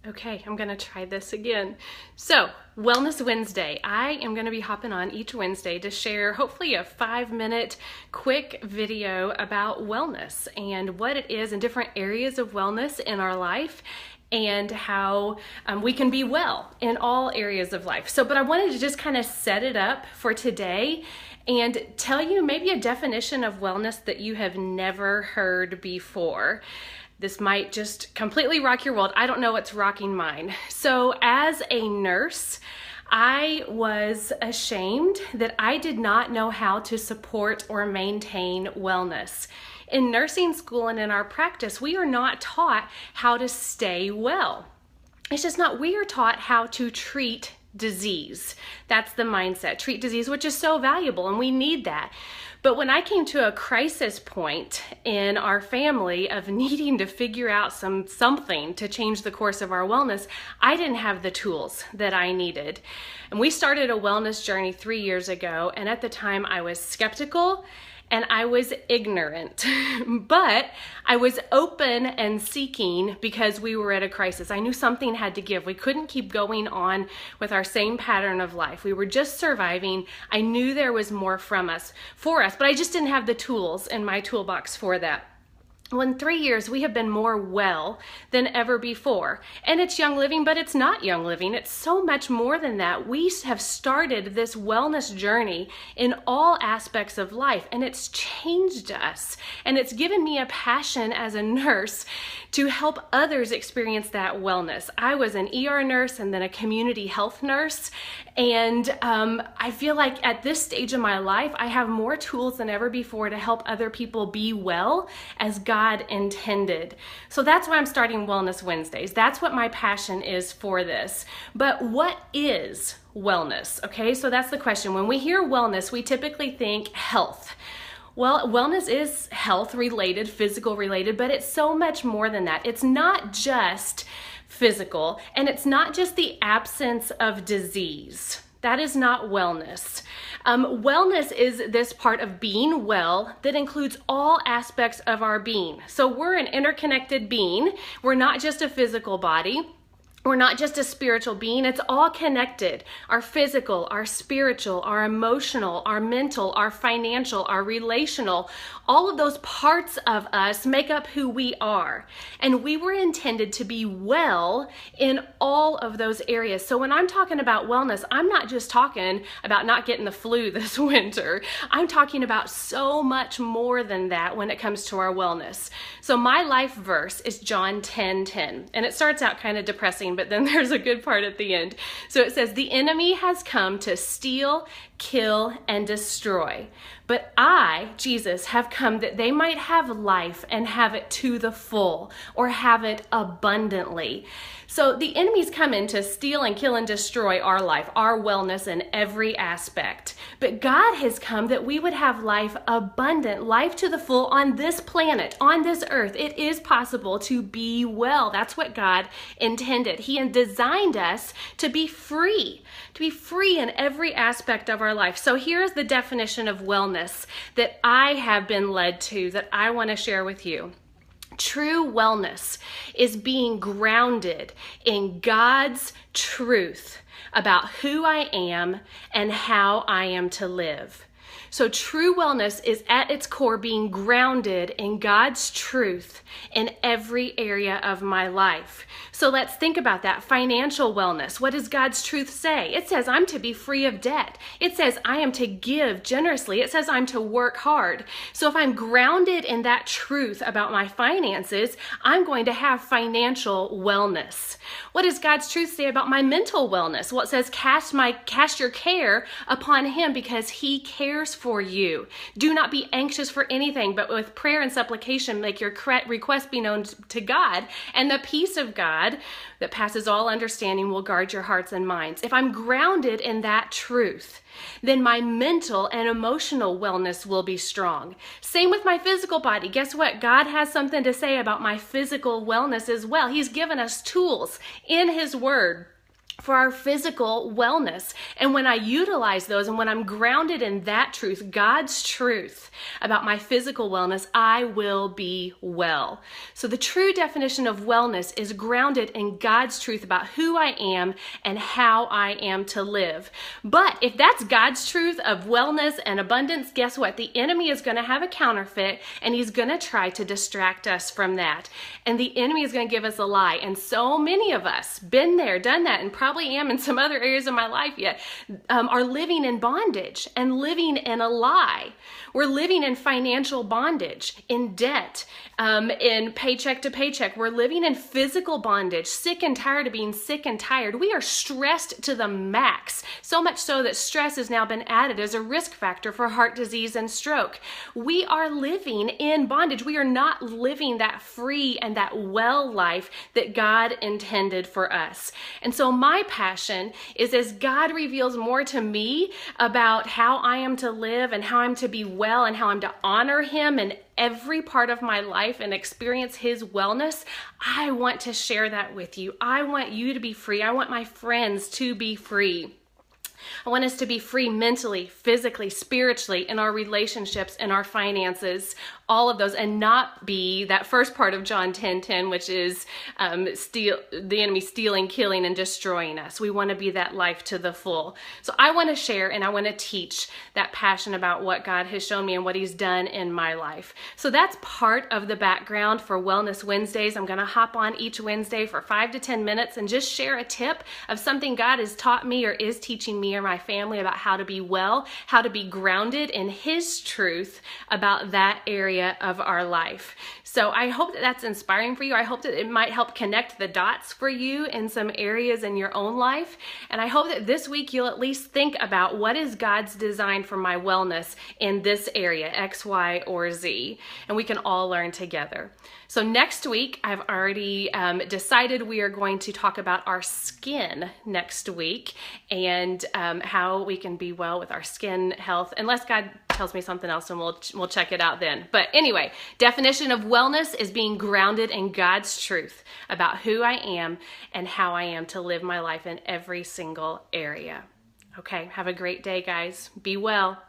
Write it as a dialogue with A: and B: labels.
A: Okay, I'm gonna try this again. So, Wellness Wednesday. I am gonna be hopping on each Wednesday to share hopefully a 5-minute quick video about wellness and what it is in different areas of wellness in our life and how we can be well in all areas of life. But I wanted to just kind of set it up for today and tell you maybe a definition of wellness that you have never heard before. This might just completely rock your world. I don't know what's rocking mine. So as a nurse, I was ashamed that I did not know how to support or maintain wellness. In nursing school and in our practice, we are not taught how to stay well. It's just not, we are taught how to treat disease. That's the mindset, treat disease, which is so valuable and we need that. But when I came to a crisis point in our family of needing to figure out something to change the course of our wellness, I didn't have the tools that I needed. And we started a wellness journey 3 years ago, and at the time I was skeptical and I was ignorant, but I was open and seeking because we were at a crisis. I knew something had to give. We couldn't keep going on with our same pattern of life. We were just surviving. I knew there was more for us, but I just didn't have the tools in my toolbox for that. Well, in 3 years, we have been more well than ever before. And it's young living, but it's not young living. It's so much more than that. We have started this wellness journey in all aspects of life, and it's changed us. And it's given me a passion as a nurse to help others experience that wellness. I was an ER nurse and then a community health nurse. And I feel like at this stage of my life, I have more tools than ever before to help other people be well as God intended. So that's why I'm starting Wellness Wednesdays. That's what my passion is for this. But what is wellness? Okay, so that's the question. When we hear wellness, we typically think health. Well, wellness is health related, physical related, but it's so much more than that. It's not just physical, and it's not just the absence of disease. That is not wellness. Wellness is this part of being well that includes all aspects of our being. So we're an interconnected being. We're not just a physical body. We're not just a spiritual being, it's all connected. Our physical, our spiritual, our emotional, our mental, our financial, our relational, all of those parts of us make up who we are. And we were intended to be well in all of those areas. So when I'm talking about wellness, I'm not just talking about not getting the flu this winter. I'm talking about so much more than that when it comes to our wellness. So my life verse is John 10:10, and it starts out kind of depressing, but then there's a good part at the end. So it says, "The enemy has come to steal, kill, and destroy. But I, Jesus, have come that they might have life and have it to the full, or have it abundantly." So the enemy's come in to steal and kill and destroy our life, our wellness in every aspect. But God has come that we would have life abundant, life to the full on this planet, on this earth. It is possible to be well. That's what God intended. He designed us to be free in every aspect of our life. So here's the definition of wellness that I have been led to, that I want to share with you. True wellness is being grounded in God's truth about who I am and how I am to live. So true wellness is at its core being grounded in God's truth in every area of my life. So let's think about that. Financial wellness. What does God's truth say? It says I'm to be free of debt. It says I am to give generously. It says I'm to work hard. So if I'm grounded in that truth about my finances, I'm going to have financial wellness. What does God's truth say about my mental wellness? Well, it says cast your care upon Him because He cares for you. Do not be anxious for anything, but with prayer and supplication, make your request be known to God, and the peace of God that passes all understanding will guard your hearts and minds. If I'm grounded in that truth, then my mental and emotional wellness will be strong. Same with my physical body. Guess what? God has something to say about my physical wellness as well. He's given us tools in His Word for our physical wellness. And when I utilize those and when I'm grounded in that truth, God's truth about my physical wellness, I will be well. So the true definition of wellness is grounded in God's truth about who I am and how I am to live. But if that's God's truth of wellness and abundance, guess what? The enemy is going to have a counterfeit, and he's going to try to distract us from that. And the enemy is going to give us a lie. And so many of us, been there, done that, and probably am in some other areas of my life yet, are living in bondage and living in a lie. We're living in financial bondage, in debt, in paycheck to paycheck. We're living in physical bondage, sick and tired of being sick and tired. We are stressed to the max, so much so that stress has now been added as a risk factor for heart disease and stroke. We are living in bondage. We are not living that free and that well life that God intended for us. And so my passion is, as God reveals more to me about how I am to live and how I'm to be well and how I'm to honor him in every part of my life and experience his wellness, I want to share that with you. I want you to be free. I want my friends to be free. I want us to be free mentally, physically, spiritually, in our relationships, in our finances, all of those, and not be that first part of John 10:10, which is the enemy stealing, killing, and destroying us. We want to be that life to the full. So I want to share and I want to teach that passion about what God has shown me and what he's done in my life. So that's part of the background for Wellness Wednesdays. I'm going to hop on each Wednesday for 5 to 10 minutes and just share a tip of something God has taught me or is teaching me or my family about how to be well, how to be grounded in his truth about that area of our life. So I hope that that's inspiring for you. I hope that it might help connect the dots for you in some areas in your own life. And I hope that this week you'll at least think about, what is God's design for my wellness in this area, X, Y, or Z, and we can all learn together. So next week, I've already decided we are going to talk about our skin next week and how we can be well with our skin health, unless God tells me something else, and we'll check it out then. But anyway, definition of wellness is being grounded in God's truth about who I am and how I am to live my life in every single area. Okay, have a great day, guys. Be well.